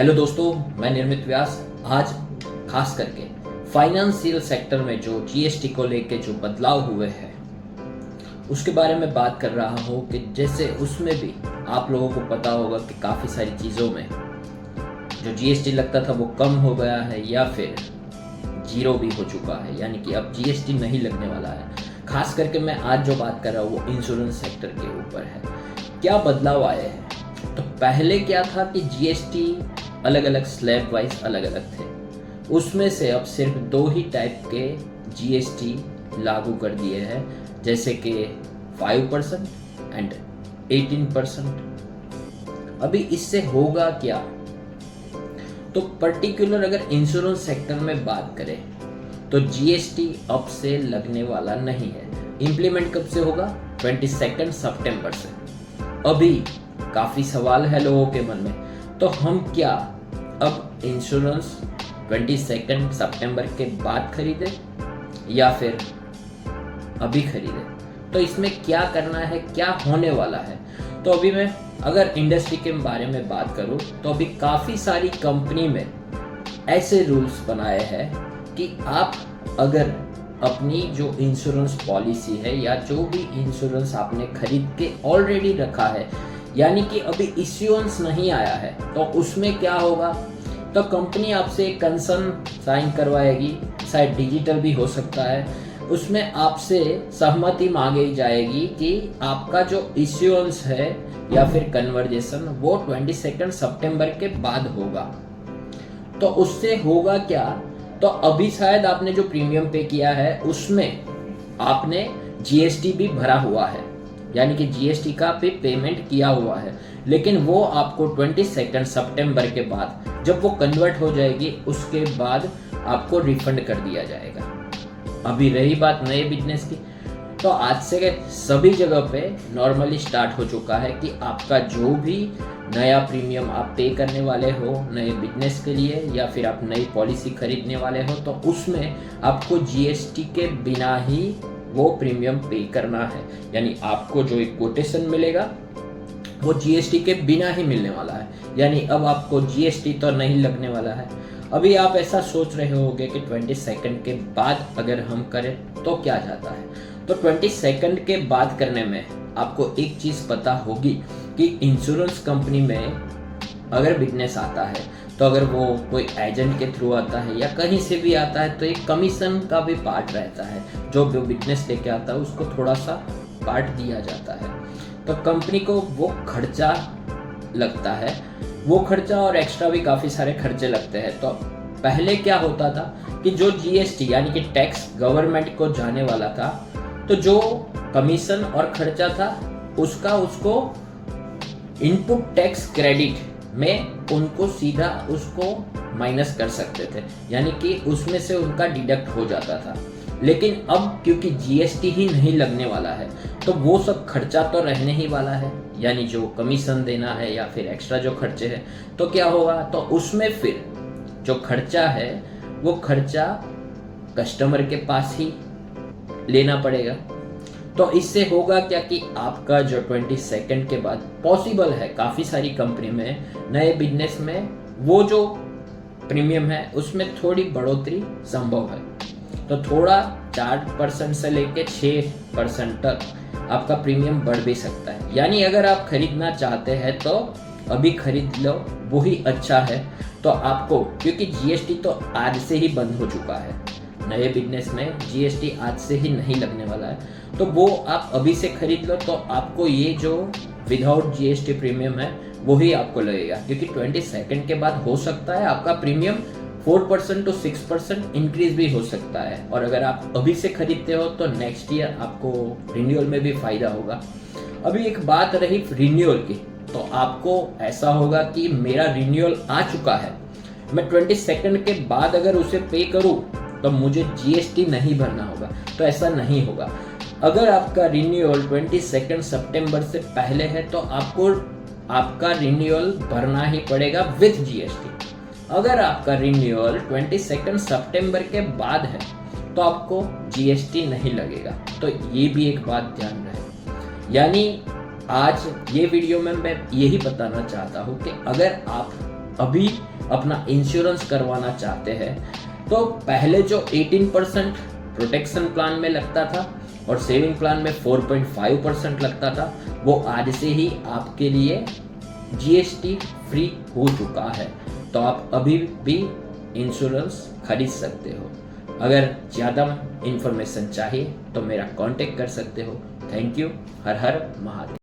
Hello दोस्तों, मैं निर्मित व्यास। आज खास करके फाइनेंशियल सेक्टर में जो जीएसटी को लेके जो बदलाव हुए हैं उसके बारे में बात कर रहा हूँ कि जैसे उसमें भी आप लोगों को पता होगा कि काफ़ी सारी चीज़ों में जो जीएसटी लगता था वो कम हो गया है या फिर जीरो भी हो चुका है, यानी कि अब जीएसटी नहीं लगने वाला है। खास करके मैं आज जो बात कर रहा हूँ वो इंश्योरेंस सेक्टर के ऊपर है। क्या बदलाव आए हैं? तो पहले क्या था कि जीएसटी अलग अलग स्लैब वाइज अलग अलग थे, उसमें से अब सिर्फ 2 ही टाइप के जीएसटी लागू कर दिए हैं, जैसे कि 5% एंड 18%। अभी इससे होगा क्या? तो पर्टिकुलर अगर इंश्योरेंस सेक्टर में बात करें तो जीएसटी अब से लगने वाला नहीं है। इम्प्लीमेंट कब से होगा? 22 सितंबर से। अभी काफ़ी सवाल है लोगों के मन में, तो हम क्या अब इंश्योरेंस 22 सितंबर के बाद खरीदें या फिर अभी खरीदें? तो इसमें क्या करना है, क्या होने वाला है? तो अभी मैं अगर इंडस्ट्री के बारे में बात करूं तो अभी काफ़ी सारी कंपनी में ऐसे रूल्स बनाए हैं कि आप अगर अपनी जो इंश्योरेंस पॉलिसी है या जो भी इंश्योरेंस आपने खरीद के ऑलरेडी रखा है, यानी कि अभी इश्यूएंस नहीं आया है, तो उसमें क्या होगा? तो कंपनी आपसे एक कंसर्न साइन करवाएगी, शायद डिजिटल भी हो सकता है। उसमें आपसे सहमति मांगी जाएगी कि आपका जो इश्यूएंस है या फिर कन्वर्जेशन वो 22 सितंबर के बाद होगा। तो उससे होगा क्या? तो अभी शायद आपने जो प्रीमियम पे किया है उसमें आपने जीएसटी भी भरा हुआ है, यानी कि जीएसटी का भी पेमेंट किया हुआ है, लेकिन वो आपको 22 सितंबर के बाद जब वो कन्वर्ट हो जाएगी उसके बाद आपको रिफंड कर दिया जाएगा। अभी रही बात नए बिजनेस की, तो आज से सभी जगह पे नॉर्मली स्टार्ट हो चुका है कि आपका जो भी नया प्रीमियम आप पे करने वाले हो नए बिजनेस के लिए या फिर आप नई पॉलिसी खरीदने वाले हो, तो उसमें आपको जीएसटी के बिना ही वो प्रीमियम पे करना है। यानी आपको जो एक कोटेशन मिलेगा वो जीएसटी के बिना ही मिलने वाला है, यानी अब आपको जीएसटी तो नहीं लगने वाला है। अभी आप ऐसा सोच रहे होंगे कि 22 के बाद अगर हम करें तो क्या जाता है? तो 22 के बाद करने में आपको एक चीज़ पता होगी कि इंश्योरेंस कंपनी में अगर बिजनेस आता है तो अगर वो कोई एजेंट के थ्रू आता है या कहीं से भी आता है तो एक कमीशन का भी पार्ट रहता है। जो बिजनेस लेके आता है उसको थोड़ा सा पार्ट दिया जाता है, तो कंपनी को वो खर्चा लगता है। वो खर्चा और एक्स्ट्रा भी काफ़ी सारे खर्चे लगते हैं। तो पहले क्या होता था कि जो जीएसटी यानी कि टैक्स गवर्नमेंट को जाने वाला था, तो जो कमीशन और खर्चा था उसको इनपुट टैक्स क्रेडिट में उनको सीधा उसको माइनस कर सकते थे, यानी कि उसमें से उनका डिडक्ट हो जाता था। लेकिन अब क्योंकि जीएसटी ही नहीं लगने वाला है तो वो सब खर्चा तो रहने ही वाला है, यानी जो कमीशन देना है या फिर एक्स्ट्रा जो खर्चे हैं, तो क्या होगा? तो उसमें फिर जो खर्चा है वो खर्चा कस्टमर के पास ही लेना पड़ेगा। तो इससे होगा क्या कि आपका जो 22 के बाद पॉसिबल है काफ़ी सारी कंपनी में नए बिजनेस में वो जो प्रीमियम है उसमें थोड़ी बढ़ोतरी संभव है। तो थोड़ा 4% से लेके 6% तक आपका प्रीमियम बढ़ भी सकता है। यानी अगर आप खरीदना चाहते हैं तो अभी खरीद लो, वो ही अच्छा है। तो आपको क्योंकि जीएसटी तो आज से ही बंद हो चुका है, नए बिजनेस में जीएसटी आज से ही नहीं लगने वाला है, तो वो आप अभी से खरीद लो तो आपको ये जो विदाउट जीएसटी प्रीमियम है वो ही आपको लगेगा। क्योंकि 22 के बाद हो सकता है आपका प्रीमियम 4% to 6% इंक्रीज भी हो सकता है, और अगर आप अभी से खरीदते हो तो नेक्स्ट ईयर आपको रिन्यूअल में भी फायदा होगा। अभी एक बात रही रिन्यूअल की, तो आपको ऐसा होगा कि मेरा रिन्यूअल आ चुका है, मैं 22 के बाद अगर उसे पे करूं तो मुझे जीएसटी नहीं भरना होगा। तो ऐसा नहीं होगा। अगर आपका रिन्यूअल 22 सितंबर से पहले है तो आपको आपका रिन्यूअल भरना ही पड़ेगा विथ जीएसटी। अगर आपका रिन्यूअल 22 सितंबर के बाद है तो आपको जीएसटी नहीं लगेगा। तो ये भी एक बात ध्यान रहे। यानी आज ये वीडियो में मैं यही बताना चाहता हूँ कि अगर आप अभी अपना इंश्योरेंस करवाना चाहते हैं तो पहले जो 18% प्रोटेक्शन प्लान में लगता था और सेविंग प्लान में 4.5% लगता था, वो आज से ही आपके लिए जीएसटी फ्री हो चुका है। तो आप अभी भी इंश्योरेंस खरीद सकते हो। अगर ज़्यादा इन्फॉर्मेशन चाहिए तो मेरा कांटेक्ट कर सकते हो। Thank you. Her her Mahadev.